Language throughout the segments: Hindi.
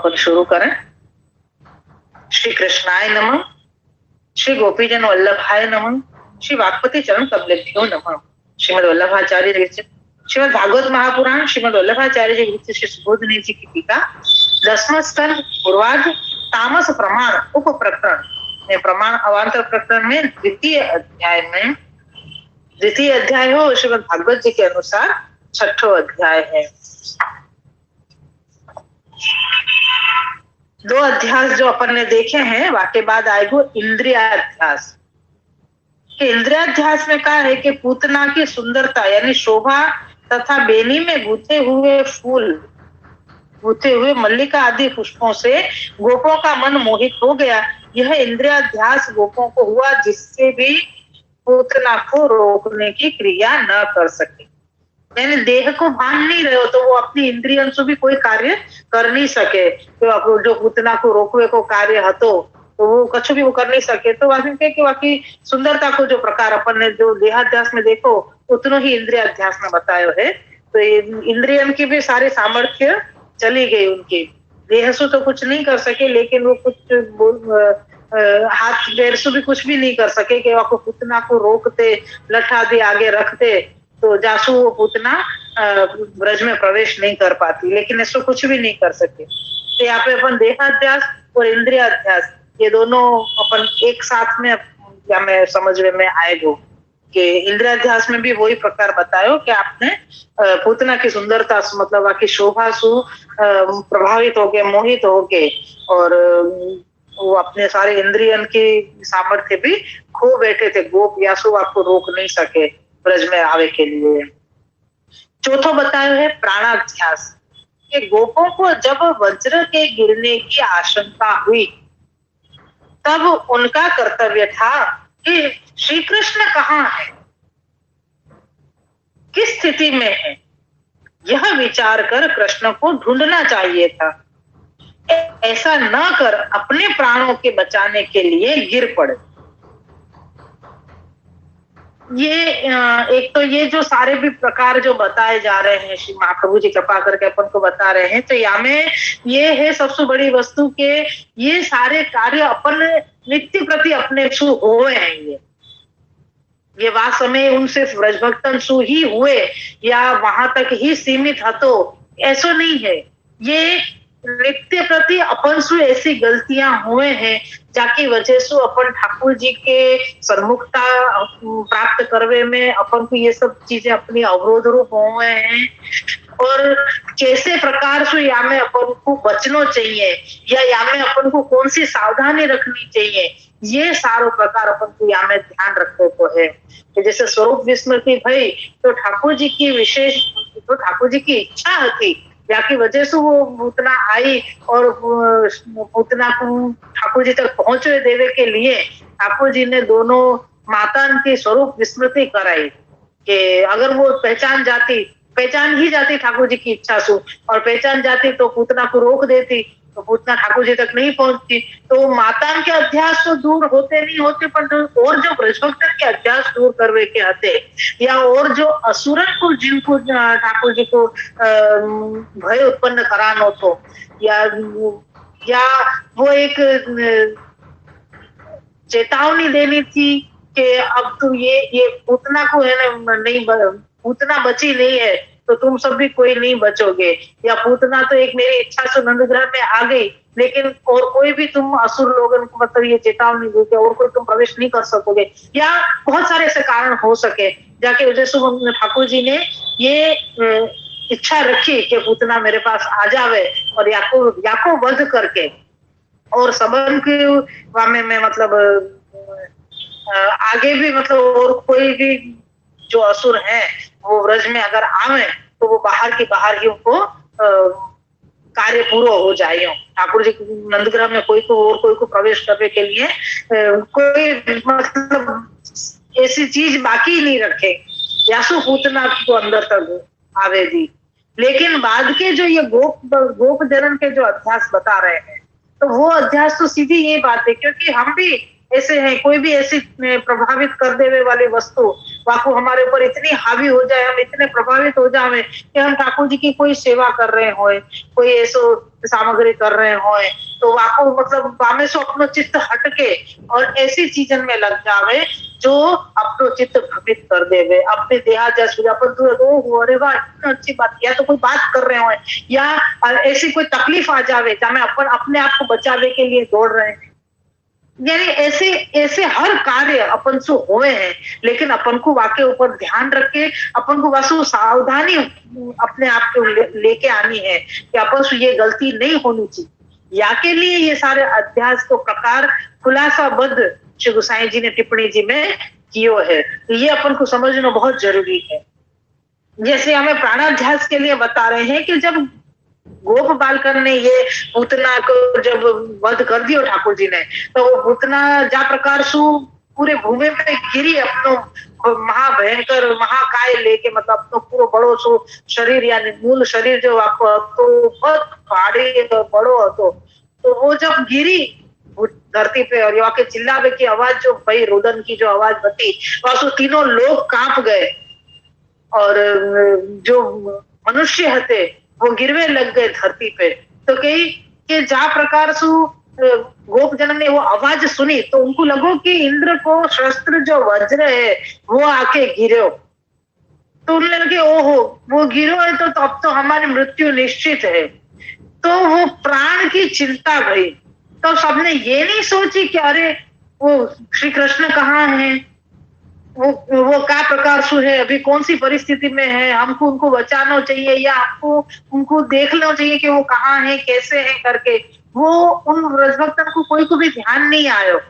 अपन शुरू करें। श्री कृष्णाय नमः, श्री गोपीजन वल्लभाय नमः, श्री वाक्पति चरण कमलेभ्यो नमः। श्रीमद वल्लभाचार्य विरचित श्रीमद भागवत महापुराण, श्रीमद वल्लभाचार्य जी विरचित श्री सुबोधनी जी की टीका, 10वां स्कंद पूर्वार्ध, तामस प्रमाण उप प्रकरण में, प्रमाण अवांतर प्रकरण में द्वितीय अध्याय हो, श्रीमद भागवत जी के अनुसार 6वां अध्याय है। 2 अध्यास जो अपन ने देखे हैं, वाके बाद आएगो इंद्रियाध्यास। इंद्रियाध्यास में कहा है कि पूतना की सुंदरता यानी शोभा तथा बेनी में गूथे हुए फूल, गूथे हुए मल्लिका आदि पुष्पों से गोपों का मन मोहित हो गया। यह इंद्रियाध्यास गोपों को हुआ, जिससे भी पूतना को रोकने की क्रिया न कर सके। यानी देह को भान नहीं रहे हो तो वो अपनी इंद्रियों से भी कोई कार्य कर नहीं सके। तो जो पूतना को रोकवे को कार्य हतो तो वो कछु भी वो कर नहीं सके। तो बाकी सुंदरता को जो प्रकार अपन ने जो देहाध्यास में देखो उतना ही इंद्रियाध्यास में बताया है। तो इंद्रियन की भी सारी सामर्थ्य चली गई उनकी। देह से तो कुछ नहीं कर सके, लेकिन वो कुछ हाथ पैर से भी कुछ भी नहीं कर सके कि वो पूतना को रोकते, लठ आदि आगे रखते तो जासू वो पूतना ब्रज में प्रवेश नहीं कर पाती, लेकिन इसको कुछ भी नहीं कर सके। तो यहाँ पे अपन देहाध्यास और इंद्रियाध्यास ये दोनों अपन एक साथ में या में समझ में आएगो कि इंद्रियाध्यास में भी वही प्रकार बतायो कि आपने पूतना की सुंदरता से मतलब बाकी शोभा सु प्रभावित होके, मोहित होके, और वो अपने सारे इंद्रियन की सामर्थ्य भी खो बैठे थे। गोप यासु आपको रोक नहीं सके ब्रज में आवे के लिए। चौथो बताया है प्राणाध्यास कि गोपों को जब वज्र के गिरने की आशंका हुई तब उनका कर्तव्य था कि श्री कृष्ण कहाँ है, किस स्थिति में है, यह विचार कर कृष्ण को ढूंढना चाहिए था। ऐसा न कर अपने प्राणों के बचाने के लिए गिर पड़े। ये एक तो ये जो सारे भी प्रकार जो बताए जा रहे हैं श्री महाप्रभु जी कृपा करके अपन को बता रहे हैं, तो यहाँ में ये है सबसे बड़ी वस्तु के ये सारे कार्य अपन नित्य प्रति अपने सु हुए हैं। ये वास्तव में उन सिर्फ ब्रजभक्तन सु ही हुए या वहां तक ही सीमित हतो ऐसा नहीं है। ये नित्य प्रति अपन सु ऐसी गलतियां हुए हैं जाकी वजह से अपन ठाकुर जी के सन्मुखता प्राप्त करवे में अपन को ये सब चीजें अपनी अवरोध रूप हुए हैं। और कैसे प्रकार से या में अपन को बचना चाहिए या में अपन को कौन सी सावधानी रखनी चाहिए, ये सारो प्रकार अपन को या में ध्यान रखने को है। कि जैसे स्वरूप विस्मृति भई तो ठाकुर जी की विशेष, तो ठाकुर जी की इच्छा थी जाकी वजह से वो पूतना आई और पूतना को ठाकुर जी तक पहुंचे देवे के लिए ठाकुर जी ने दोनों माता की स्वरूप विस्मृति कराई कि अगर वो पहचान ही जाती ठाकुर जी की इच्छा से, और पहचान जाती तो पूतना को रोक देती तो पूतना ठाकुर जी तक नहीं पहुंचती। तो माता के अध्यास तो दूर होते नहीं होते, पर और जो ब्रजभक्तन के अध्यास दूर करवे के हते या और जो असुरन को जिनको ठाकुर जी को भय उत्पन्न करानो तो या वो एक चेतावनी देनी थी कि अब तो ये पूतना को है ना नहीं, पूतना बची नहीं है तो तुम सब भी कोई नहीं बचोगे, या पूतना तो एक मेरी इच्छा से नंदग्रह में आ गई लेकिन और कोई भी तुम असुर लोगों को मतलब ये चेतावनी देते और कोई तुम प्रवेश नहीं कर सकोगे, या बहुत सारे ऐसे कारण हो सके जाके वजह से ठाकुर जी ने ये इच्छा रखी कि पूतना मेरे पास आ जावे और याको वध करके और सबन के वामे में मतलब आगे भी मतलब और कोई भी जो असुर हैं वो व्रज में अगर आवे तो वो बाहर ही उनको कार्य पूरा हो जाए। ठाकुर जी नंदग्रह में कोई को प्रवेश करने के लिए कोई मतलब ऐसी चीज बाकी नहीं रखे, यासु पूतना को अंदर तक आवे दी। लेकिन बाद के जो ये गोप जन के जो अध्यास बता रहे हैं तो वो अध्यास तो सीधी ये बात है, क्योंकि हम भी ऐसे हैं, कोई भी ऐसी प्रभावित कर देवे वाली वस्तु वाकू हमारे ऊपर इतनी हावी हो जाए, हम इतने प्रभावित हो जाए कि हम ठाकुर जी की कोई सेवा कर रहे होए, कोई ऐसो सामग्री कर रहे होए, तो वाकू मतलब वामे सो अपनो चित्त हटके और ऐसी चीजन में लग जावे जो अपनो चित्त भ्रमित कर देवे, अपने देहा जैसे अपन तो अरे वाह इतनी अच्छी बात, या तो कोई बात कर रहे हो या ऐसी कोई तकलीफ आ जावे जहाँ अपन अपने आप को बचावे के लिए दौड़ रहे हैं, यानी ऐसे ऐसे हर कार्य अपन से हुए हैं, लेकिन अपन को वाके ऊपर ध्यान रख के अपन को वासु सावधानी अपने आप को लेके आनी है कि अपन से ये गलती नहीं होनी चाहिए। या के लिए ये सारे अध्यास को प्रकार खुलासाबद्ध श्री गोसाई जी ने टिप्पणी जी में कियो है, ये अपन को समझना बहुत जरूरी है। जैसे हमें प्राणाध्यास के लिए बता रहे हैं कि जब गोप बालकर ने ये पूतना को जब वध कर दियो ठाकुर जी ने, तो वो पूतना जा प्रकार सु पूरे भूमि में गिरी अपनो महाभयंकर महाकाय लेके, मतलब अपनो पूरा बड़ो सो शरीर यानी मूल शरीर जो आपको तो बहुत भारी बड़ो હતો, तो वो जब गिरी धरती पे और यहाँ के चिल्लावे की आवाज जो भाई रुदन की जो आवाज बती, वह तीनों लोग कांप गए और जो मनुष्य हते वो गिरवे लग गए धरती पे। तो कही कि जा प्रकार सु गोप जन ने वो आवाज सुनी तो उनको लगो कि इंद्र को शस्त्र जो वज्र है वो आके गिरो, तो उन्होंने लगे ओहो वो गिरो है तो अब तो हमारी मृत्यु निश्चित है। तो वो प्राण की चिंता भई, तो सबने ये नहीं सोची कि अरे वो श्री कृष्ण कहाँ है, वो क्या प्रकार से है, अभी कौन सी परिस्थिति में है, हमको उनको बचाना चाहिए या हमको उनको देखना चाहिए कि वो कहाँ है कैसे है करके, वो उन रजभक्तों को कोई को भी ध्यान नहीं आयो।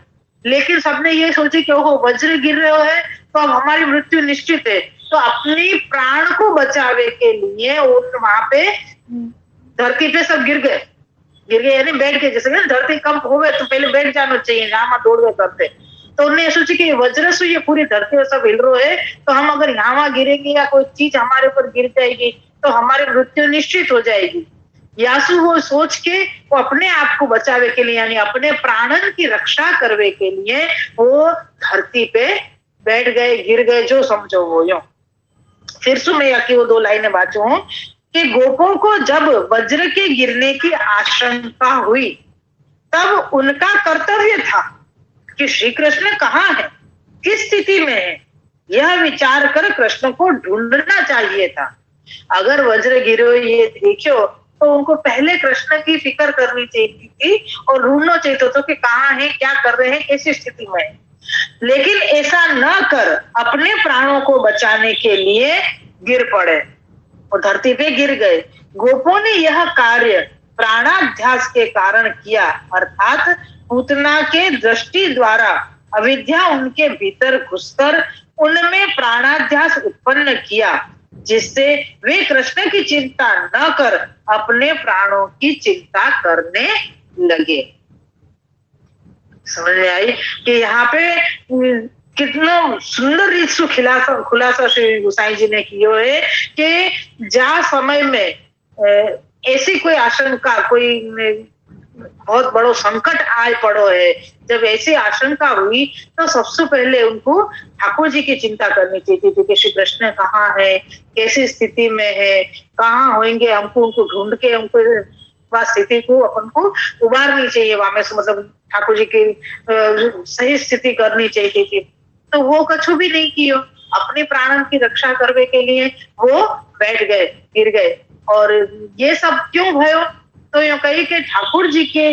लेकिन सबने ये सोचे कि ओहो वज्र गिर रहे है तो अब हमारी मृत्यु निश्चित है, तो अपनी प्राण को बचावे के लिए वहां पे धरती पे सब गिर गए यानी बैठ के, जैसे धरती कंप हो गए तो पहले बैठ जाना चाहिए, जहां दौड़ गए करते। तो उन्होंने सोची कि वज्र से ये पूरी धरती सब हिल रहा है, तो हम अगर यहाँ गिरेंगे या कोई चीज हमारे ऊपर गिर जाएगी तो हमारी मृत्यु निश्चित हो जाएगी। यासु वो सोच के वो अपने आप को बचावे के लिए यानी अपने प्राणन की रक्षा करने के लिए वो धरती पे बैठ गए, गिर गए, जो समझो वो यो। फिर से मैं वो 2 लाइनें बाचू कि गोपों को जब वज्र के गिरने की आशंका हुई तब उनका कर्तव्य था कि श्री कृष्ण कहाँ है, किस स्थिति में है, यह विचार कर कृष्ण को ढूंढना चाहिए था। अगर वज्र गिरो ये देखो तो उनको पहले कृष्ण की फिक्र करनी चाहिए थी और ढूंढना चाहिए था कि कहाँ है, क्या कर रहे हैं, कैसी स्थिति में है। लेकिन ऐसा न कर अपने प्राणों को बचाने के लिए गिर पड़े और धरती पे गिर गए। गोपों ने यह कार्य प्राणाध्यास के कारण किया, अर्थात पूतना के दृष्टि द्वारा अविद्या उनके भीतर घुसकर उनमें प्राणाध्यास उत्पन्न किया, जिससे वे कृष्ण की चिंता न कर अपने प्राणों की चिंता करने लगे। समझ में आई कि यहाँ पे कितना सुंदर रीत से खुलासा श्री गोसाई जी ने किया है कि जा समय में ऐसी कोई आशंका, कोई बहुत बड़ो संकट आए पड़ो है, जब ऐसी आशंका हुई तो सबसे पहले उनको ठाकुर जी की चिंता करनी चाहिए थी कि श्री कृष्ण कहाँ है, कैसी स्थिति में है, कहाँ होंगे, हमको उनको ढूंढ के उनको स्थिति को अपन को उबारनी चाहिए, वहां में मतलब ठाकुर जी की सही स्थिति करनी चाहिए थी। तो वो कछु भी नहीं कियो, अपने प्राणन की रक्षा करने के लिए वो बैठ गए, गिर गए। और ये सब क्यों भयो, तो यूं कही कि ठाकुर जी के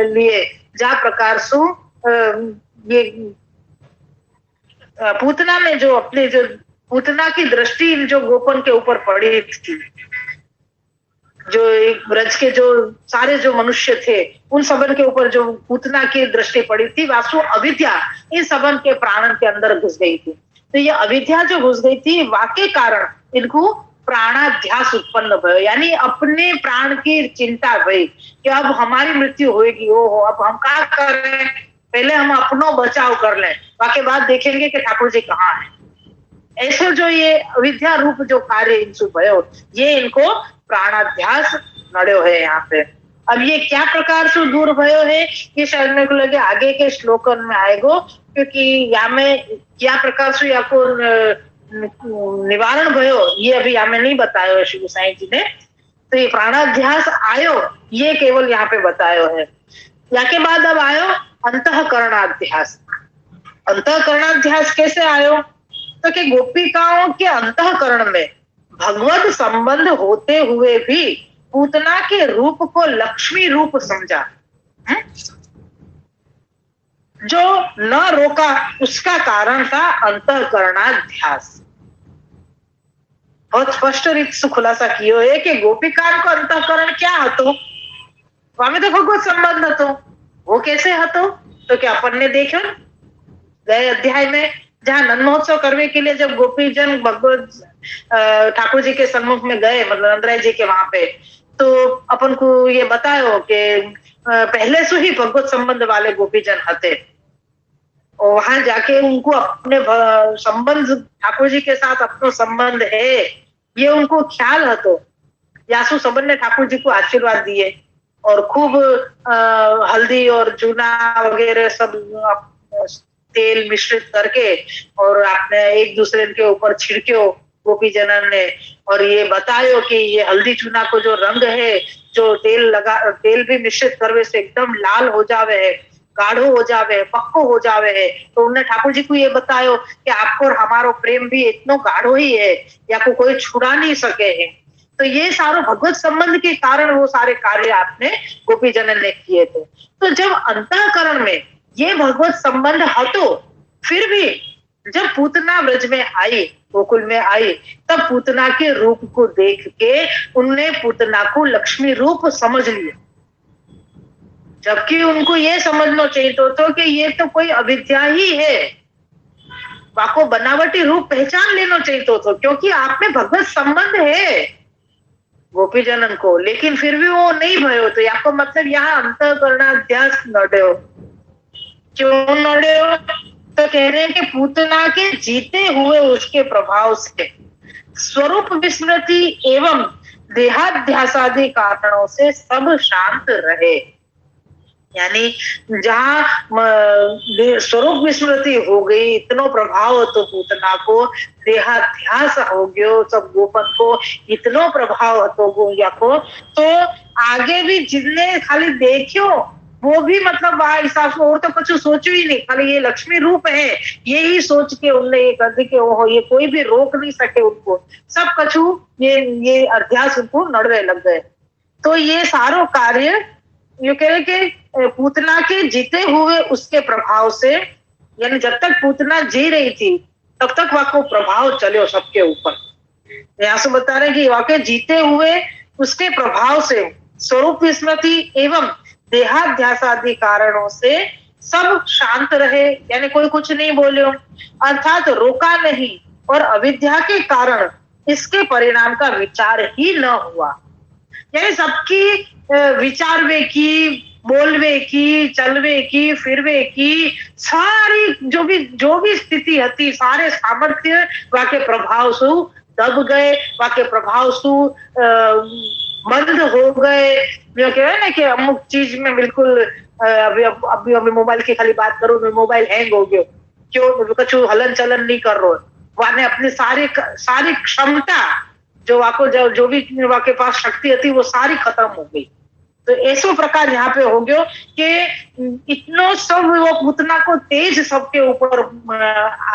लिए जा प्रकार सु ये पूतना में जो अपने जो पूतना की दृष्टि जो गोपन के ऊपर पड़ी थी, जो एक ब्रज के जो सारे जो मनुष्य थे उन सबन के ऊपर जो पूतना की दृष्टि पड़ी थी, वासु अविद्या इन सबन के प्राणन के अंदर घुस गई थी। तो ये अविद्या जो घुस गई थी वाके कारण इनको प्राणाध्यास उत्पन्न भयो, यानी अपने प्राण की चिंता भई कि अब हमारी मृत्यु होगी, ओहो अब हम क्या करें, पहले हम अपनो बचाव कर लें, बाकी बाद देखेंगे कि ठाकुर जी कहाँ है। ऐसे जो ये अविद्या रूप जो कार्य इनसे भयो, ये इनको प्राणाध्यास नड़ो है यहाँ पे। अब ये क्या प्रकार से दूर भयो है, ये शायद मेरे को लगे आगे के श्लोकन में आएगो, क्योंकि यहाँ में क्या प्रकार से या को निवारण भयो ये अभी यहाँ में नहीं बतायो है श्री गोसाई जी ने। तो ये प्राणाध्यास आयो ये केवल यहाँ पे बतायो है। यहाँ के बाद अब आयो अंतःकरणाध्यास। अंतःकरणाध्यास कैसे आयो, तो कि गोपिकाओं के अंतःकरण में भगवत संबंध होते हुए भी पूतना के रूप को लक्ष्मी रूप समझा, जो न रोका, उसका कारण था अंतःकरणाध्यास। बहुत स्पष्ट रीत से खुलासा कियो है कि गोपिकाओं को अंतःकरण क्या हतो, स्वामी तो भगवत संबंध हतो। वो कैसे हतो, तो क्या अपन ने देखो गए अध्याय में, जहाँ नंद महोत्सव करने के लिए जब गोपीजन भगवत ठाकुर जी के सम्मुख में गए, मतलब नंदराय जी के वहां पे, तो अपन को ये बतायो कि पहले से ही भगवत संबंध वाले गोपीजन हते, और वहां जाके उनको अपने संबंध ठाकुर जी के साथ अपना संबंध है ये उनको ख्याल हतो। यासु सबन ने ठाकुर जी को आशीर्वाद दिए और खूब हल्दी और चूना वगैरह सब तेल मिश्रित करके और आपने एक दूसरे के ऊपर छिड़क्यो गोपी जनन ने, और ये बतायो कि ये हल्दी चूना को जो रंग है, जो तेल भी मिश्रित करवे से एकदम लाल हो जावे है, गाढ़ो हो जावे है, पक्को हो जावे है। तो उन्होंने ठाकुर जी को ये बतायो कि आपको और हमारो प्रेम भी इतना गाढ़ो ही है, या को कोई छुड़ा नहीं सके है। तो ये सारो भगवत संबंध के कारण वो सारे कार्य आपने गोपी जनन ने किए थे। तो जब अंतःकरण में ये भगवत संबंध हतो, फिर भी जब पूतना व्रज में आई, गोकुल में आई, तब पूतना के रूप को देख के उनने पूतना को लक्ष्मी रूप समझ लिया, जबकि उनको ये समझना चाहिए तो कि ये तो कोई अविद्या ही है, वाको बनावटी रूप पहचान लेना चाहिए तो क्योंकि आप में भगवत संबंध है गोपी जनन को, लेकिन फिर भी वो नहीं भयो। तो आपको मतलब यहाँ अंतःकरणाध्यास नड्यो। क्यों नड्यो, तो कह रहे हैं कि पूतना के जीते हुए उसके प्रभाव से स्वरूप विस्मृति एवं देहाध्यासादि कारणों से सब शांत रहे। यानी जहाँ स्वरूप विस्मृति हो गई, इतनो प्रभाव तो पूतना को, देहाध्यास हो गयो, सब गोपन को इतनो प्रभाव तो गोया को, तो आगे भी जिसने खाली देखियो वो भी मतलब हिसाब से और तो कुछ सोचो ही नहीं, खाली ये लक्ष्मी रूप है यही सोच के उनने ये कर दी कि ओहो ये कोई भी रोक नहीं सके उनको, सब कछु ये अध्यास उनको नड़वे लग गए। तो ये सारो कार्य ये कह रहे कि पूतना के जीते हुए उसके प्रभाव से, यानी जब तक पूतना जी रही थी तब तक वाको प्रभाव चलो सबके ऊपर। यहाँ से बता रहे कि वाकई जीते हुए उसके प्रभाव से स्वरूप विस्मृति एवं देहाध्यास आदि कारणों से सब शांत रहे, यानी कोई कुछ नहीं बोलो, अर्थात रोका नहीं, और अविद्या के कारण इसके परिणाम का विचार ही न हुआ। यानी सबकी विचारवे की, बोलवे की, चलवे की, फिरवे की, सारी जो भी स्थिति हती, सारे सामर्थ्य वाके प्रभाव सु दब गए, वाके प्रभाव सु बंद हो गए। जो कह रहे ना कि अमुक चीज में बिल्कुल अभी मोबाइल की खाली बात करूं, मैं मोबाइल हैंग हो गयो, क्यों कछु हलन चलन नहीं कर रहा, वाने अपनी सारी क्षमता जो वाको जो भी वाके पास शक्ति थी वो सारी खत्म हो गई। तो ऐसो प्रकार यहाँ पे हो गयो कि इतनो सब वो पूतना को तेज सबके ऊपर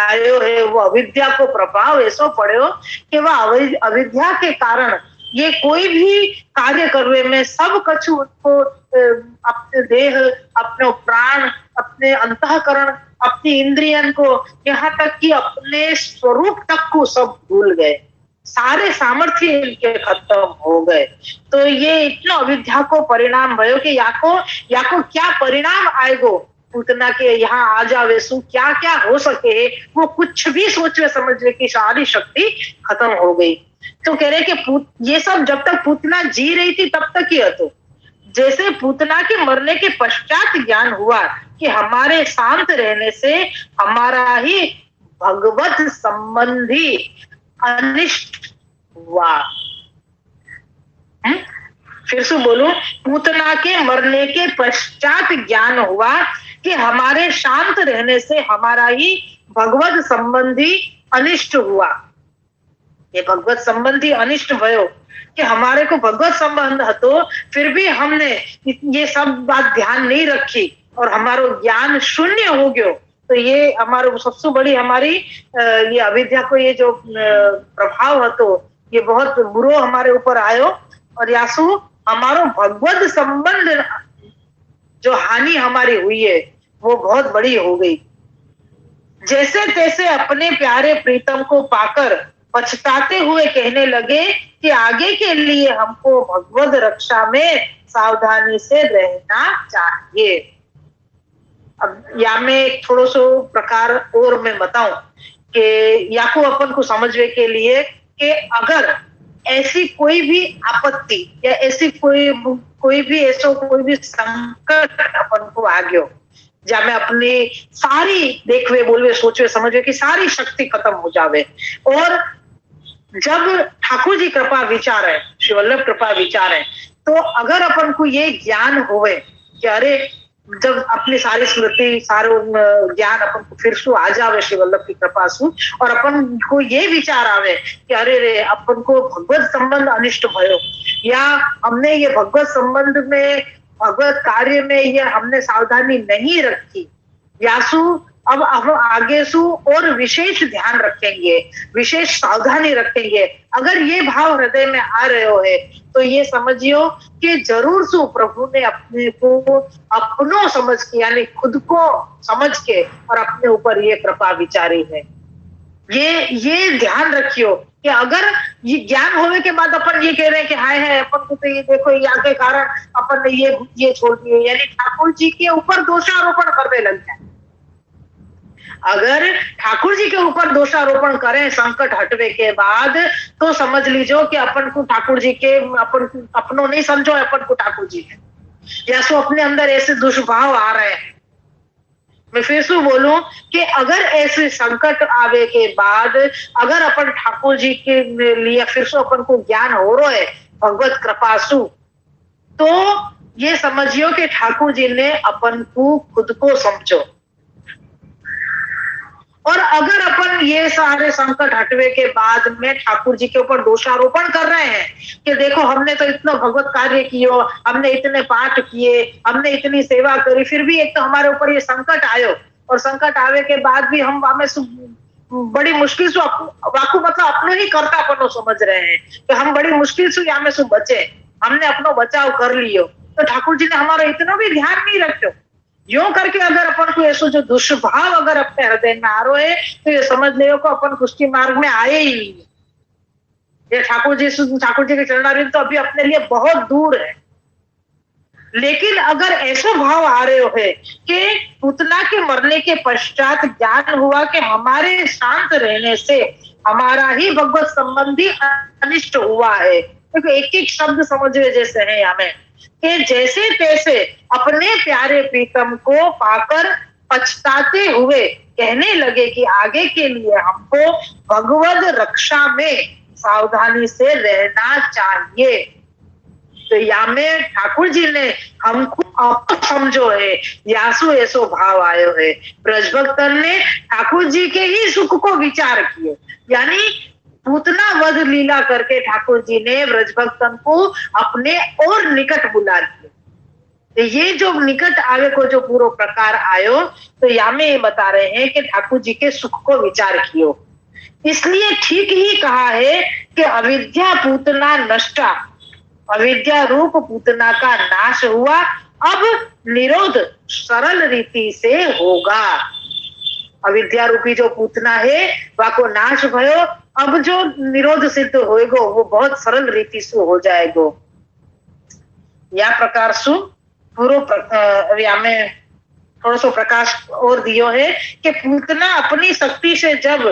आयो है, वो अविद्या को प्रभाव ऐसो पड़ो कि वह अविद्या के कारण ये कोई भी कार्य करने में सब कछु उसको अपने देह, अपने प्राण, अपने अंतःकरण, अपनी इंद्रियन को, यहाँ तक कि अपने स्वरूप तक को सब भूल गए, सारे सामर्थ्य इनके खत्म हो गए। तो ये इतना अविद्या को परिणाम भयो कि याको क्या परिणाम आएगो पूतना के यहाँ आ जावे सु, क्या क्या हो सके वो कुछ भी सोचने समझने की सारी शक्ति खत्म हो गई। तो कह रहे कि ये सब जब तक पूतना जी रही थी तब तक ही हतो, जैसे पूतना के मरने के पश्चात ज्ञान हुआ कि हमारे शांत रहने से हमारा ही भगवत संबंधी अनिष्ट हुआ, फिर से बोलूं, पूतना के मरने के पश्चात ज्ञान हुआ कि हमारे शांत रहने से हमारा ही भगवत संबंधी अनिष्ट हुआ। ये भगवत संबंधी अनिष्ट भयो कि हमारे को भगवत संबंध तो फिर भी हमने ये सब बात ध्यान नहीं रखी और हमारा ज्ञान शून्य हो गयो। तो ये हमारे सबसे बड़ी हमारी ये अविद्या को ये जो प्रभाव है तो ये बहुत बुरो हमारे ऊपर आयो और यासु हमारो भगवत संबंध जो हानि हमारी हुई है वो बहुत बड़ी हो गई। जैसे तैसे अपने प्यारे प्रीतम को पाकर पछताते हुए कहने लगे कि आगे के लिए हमको भगवत रक्षा में सावधानी से रहना चाहिए। अब या में थोड़ो सो प्रकार और मैं बताऊं कि या को अपन को समझने के लिए कि अगर ऐसी कोई भी आपत्ति या ऐसी कोई भी संकट अपन को आ गयो जहाँ में अपनी सारी देखवे बोलवे सोचवे समझवे कि सारी शक्ति खत्म हो जावे और जब ठाकुर जी कृपा विचार है, श्री वल्लभ कृपा विचार है, तो अगर अपन को ये ज्ञान होवे कि अरे जब अपनी सारी स्मृति सारो ज्ञान अपन को फिर से आ जावे श्री वल्लभ की कृपा से और अपन को ये विचार आवे कि अरे रे अपन को भगवत संबंध अनिष्ट भयो या हमने ये भगवत संबंध में भगवत कार्य में ये हमने सावधानी नहीं रखी यासु अब हम आगे सु और विशेष ध्यान रखेंगे, विशेष सावधानी रखेंगे। अगर ये भाव हृदय में आ रहे हो है तो ये समझियो कि जरूर सु प्रभु ने अपने को अपनों समझ के यानी खुद को समझ के और अपने ऊपर ये कृपा विचारी है। ये ध्यान रखियो कि अगर ये ज्ञान होने के बाद अपन ये कह रहे हैं कि हाय है अपन को तो ये देखो या के कारण अपन ने ये छोड़ दिए यानी ठाकुर जी के ऊपर दोषारोपण करने लग जाए। अगर ठाकुर जी के ऊपर दोषारोपण करें संकट हटवे के बाद तो समझ लीजिए कि अपन को ठाकुर जी के अपनों नहीं समझो अपन को ठाकुर जी है या सो अपने अंदर ऐसे दुष्भाव आ रहे हैं। मैं फिर से बोलूं कि अगर ऐसे संकट आवे के बाद अगर अपन ठाकुर जी के लिए फिर से अपन को ज्ञान हो रहा है भगवत कृपा सु तो ये समझियो कि ठाकुर जी ने अपन को खुद को समझो और अगर अपन ये सारे संकट हटवे के बाद में ठाकुर जी के ऊपर दोषारोपण कर रहे हैं कि देखो हमने तो इतना भगवत कार्य कियो, हमने इतने पाठ किए, हमने इतनी सेवा करी, फिर भी एक तो हमारे ऊपर ये संकट आयो और संकट आवे के बाद भी हम बड़ी मुश्किल से वाकू मतलब अपनो ही करता अपनो समझ रहे हैं कि हम बड़ी मुश्किल से यहाँ में बचे, हमने अपनो बचाव कर लियो तो ठाकुर जी ने हमारा इतना भी ध्यान नहीं रखो। यूं करके अगर अपन को ऐसा जो दुष्भाव अगर अपने हृदय में आ रहे है तो ये समझ ले को अपन पुष्टि मार्ग में आए ही नहीं। ये ठाकुर जी के चरणारविंद तो अभी अपने लिए बहुत दूर है। लेकिन अगर ऐसा भाव आ रहे है कि पूतना के मरने के पश्चात ज्ञान हुआ कि हमारे शांत रहने से हमारा ही भगवत संबंधी अनिष्ट हुआ है, देखो एक एक शब्द समझे जैसे है हमें कि जैसे तैसे अपने प्यारे प्रीतम को पाकर पछताते हुए कहने लगे कि आगे के लिए हमको भगवत रक्षा में सावधानी से रहना चाहिए। तो या में ठाकुर जी ने हमको आप समझो है यासु ऐसो भाव आयो है। ब्रजभक्तन ने ठाकुर जी के ही सुख को विचार किए यानी पूतना वध लीला करके ठाकुर जी ने ब्रजभक्तन को अपने और निकट बुला लिया। तो ये जो निकट आगे को जो पूरा प्रकार आयो तो यहाँ में ये बता रहे हैं कि ठाकुर जी के सुख को विचार कियो। इसलिए ठीक ही कहा है कि अविद्या पूतना नष्टा, अविद्या रूप पूतना का नाश हुआ, अब निरोध सरल रीति से होगा। अविद्या रूपी जो पूतना है वह को नाश भयो, अब जो निरोध सिद्ध होएगो वो बहुत सरल रीति से हो जाएगो। या प्रकार सु पूर्व में थोड़ा सा प्रकाश और दियो है कि पूतना अपनी शक्ति से जब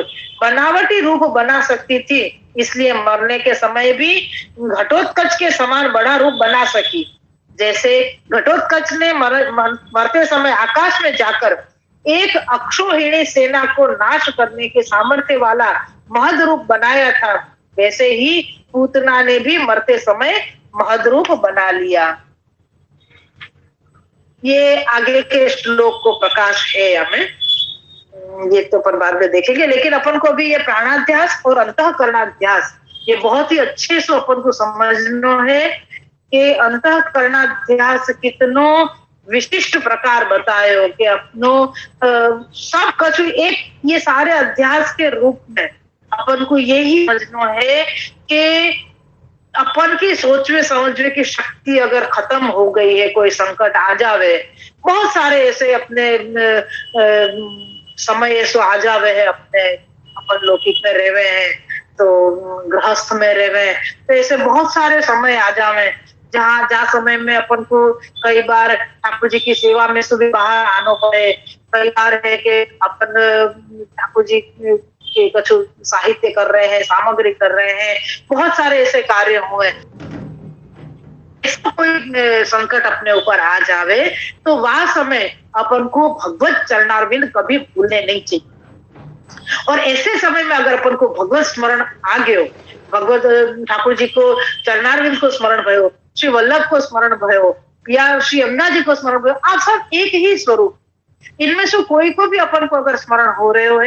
बनावटी रूप बना सकती थी इसलिए मरने के समय भी घटोत्कच के समान बड़ा रूप बना सकी। जैसे घटोत्कच ने मरते समय आकाश में जाकर एक अक्षोहिणी सेना को नाश करने के सामर्थ्य वाला महद रूप बनाया था, वैसे ही पूतना ने भी मरते समय महद्रूप बना लिया। ये आगे के श्लोक को प्रकाश है हमें, ये तो अपन बाद में देखेंगे, लेकिन अपन को भी ये प्राणाध्यास और अंतःकरणाध्यास ये बहुत ही अच्छे से अपन को समझना है कि अंतःकरणाध्यास कितनो विशिष्ट प्रकार बताए हो कि अपनो सब कछु एक ये सारे अध्यास के रूप में अपन को यही समझना है कि अपन की सोच में समझने की शक्ति अगर खत्म हो गई है, कोई संकट आ जावे, बहुत सारे ऐसे अपने समय ऐसे आ जावे है, अपने अपन लौकिक में रहे हैं तो गृहस्थ में रहे हैं, तो ऐसे बहुत सारे समय आ जावे जहाँ समय में अपन को कई बार ठाकुर जी की सेवा में से भी बाहर आना पड़े, कई बार है कि अपन ठाकुर जी के कुछ साहित्य कर रहे हैं, सामग्री कर रहे हैं, बहुत सारे ऐसे कार्य हुए। कोई संकट अपने ऊपर आ जावे तो वह समय अपन को भगवत चरणारविंद कभी भूलने नहीं चाहिए। और ऐसे समय में अगर अपन को भगवत स्मरण आ गयो, भगवत ठाकुर जी को चरणारविंद को स्मरण भयो, श्री वल्लभ को स्मरण भयो या श्री यमुना जी को स्मरण भयो, आप सब एक ही स्वरूप, इनमें से कोई को भी अपन को अगर स्मरण हो रहे हो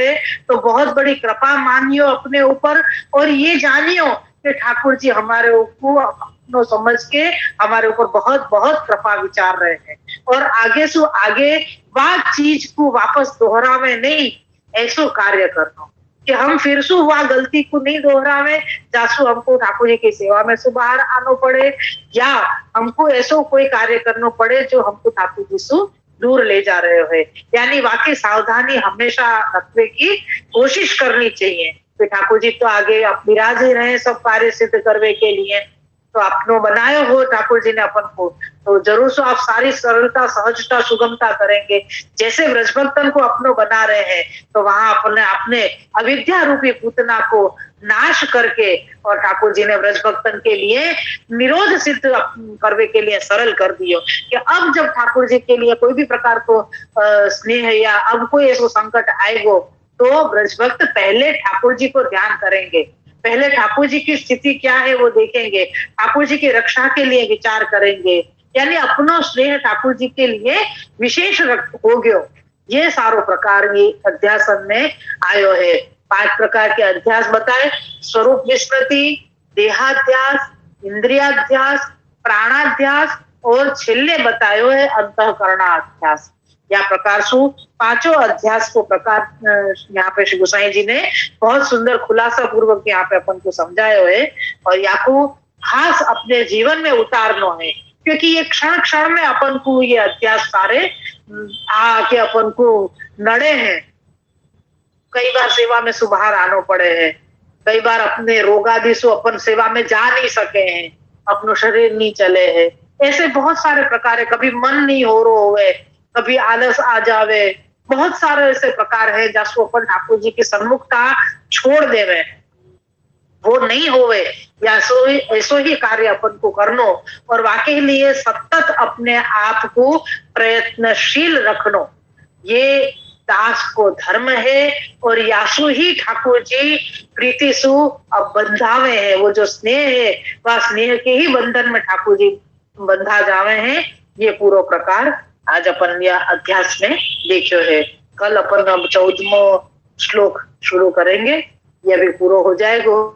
तो बहुत बड़ी कृपा मानियो अपने ऊपर, और ये जानियो कि ठाकुर जी हमारे ऊपर समझ के हमारे ऊपर बहुत बहुत कृपा विचार रहे हैं, और आगे से आगे वह चीज को वापस दोहरावे नहीं, ऐसो कार्य करना कि हम फिर से वह गलती को नहीं दोहरावे, जासु हमको ठाकुर जी की सेवा में से बाहर आना पड़े या हमको ऐसो कोई कार्य करना पड़े जो हमको ठाकुर जी से दूर ले जा रहे हो। यानी वाकई सावधानी हमेशा रखने की कोशिश करनी चाहिए। तो ठाकुर जी तो आगे आप विराज ही रहे सब कार्य सिद्ध करने के लिए, तो अपनो बनाए हो ठाकुर जी ने अपन को, तो जरूर से आप सारी सरलता सहजता सुगमता करेंगे। जैसे ब्रजभक्तन को अपनो बना रहे हैं तो वहां अपने अविद्या रूपी पूतना को नाश करके और ठाकुर जी ने ब्रजभक्तन के लिए निरोध सिद्ध करने के लिए सरल कर दियो कि अब जब ठाकुर जी के लिए कोई भी प्रकार को स्नेह या अब कोई ऐसा संकट आएगो तो ब्रजभक्त पहले ठाकुर जी को ध्यान करेंगे, पहले ठाकुर जी की स्थिति क्या है वो देखेंगे, ठाकुर जी की रक्षा के लिए विचार करेंगे, यानी अपना स्नेह ठाकुर जी के लिए विशेष हो गयो। ये सारो प्रकार ये अध्यास में आयो है। 5 प्रकार के अध्यास बताए, स्वरूप विस्मृति, देहाध्यास, इंद्रियाध्यास, प्राणाध्यास और छेल्ले बतायो है अंतःकरणाध्यास। या प्रकार सु 5 अध्यास को प्रकार यहाँ पे श्री गोसाई जी ने बहुत सुंदर खुलासा पूर्वक यहाँ पे अपन को समझाया है, और या को खास अपने जीवन में उतारना है, क्योंकि ये क्षण क्षण में अपन को ये अध्यास सारे आके अपन को नड़े हैं। कई बार सेवा में सुधार आना पड़े हैं, कई बार अपने रोगादि से अपन सेवा में जा नहीं सके हैं, अपनो शरीर नहीं चले है, ऐसे बहुत सारे प्रकार है। कभी मन नहीं हो रहा होवे, कभी आलस आ जावे, बहुत सारे ऐसे प्रकार है जिसको अपन ठाकुर जी की सन्मुखता छोड़ देवे, वो नहीं होवे या ऐसो ही कार्य अपन को करनो, और वाकई लिए सतत अपने आप को प्रयत्नशील रखनो, ये दास को धर्म है। और यासु ही ठाकुर जी प्रीति सु अब बंधावे है, वो जो स्नेह है वह स्नेह के ही बंधन में ठाकुर जी बंधा जावे हैं। ये पूरा प्रकार आज अपन यह अध्यास में देखियो है। कल अपन अब 14वां श्लोक शुरू करेंगे, यह भी पूरा हो जाएगा।